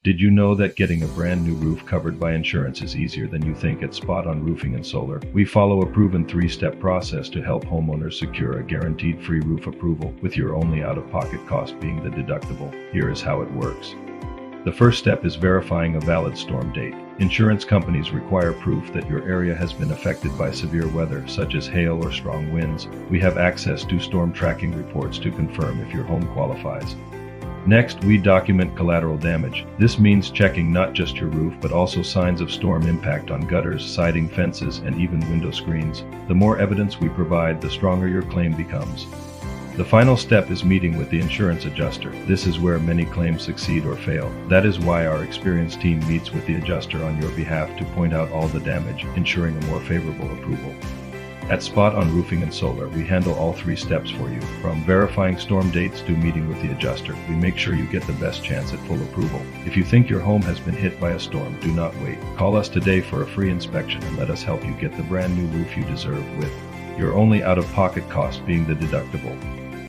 Did you know that getting a brand new roof covered by insurance is easier than you think at Spot on Roofing and Solar? We follow a proven 3-step process to help homeowners secure a guaranteed free roof approval, with your only out-of-pocket cost being the deductible. Here is how it works. The first step is verifying a valid storm date. Insurance companies require proof that your area has been affected by severe weather, such as hail or strong winds. We have access to storm tracking reports to confirm if your home qualifies. Next, we document collateral damage. This means checking not just your roof, but also signs of storm impact on gutters, siding, fences, and even window screens. The more evidence we provide, the stronger your claim becomes. The final step is meeting with the insurance adjuster. This is where many claims succeed or fail. That is why our experienced team meets with the adjuster on your behalf to point out all the damage, ensuring a more favorable approval. At Spot on Roofing and Solar, we handle all 3 steps for you. From verifying storm dates to meeting with the adjuster, we make sure you get the best chance at full approval. If you think your home has been hit by a storm, do not wait. Call us today for a free inspection and let us help you get the brand new roof you deserve, with your only out-of-pocket cost being the deductible.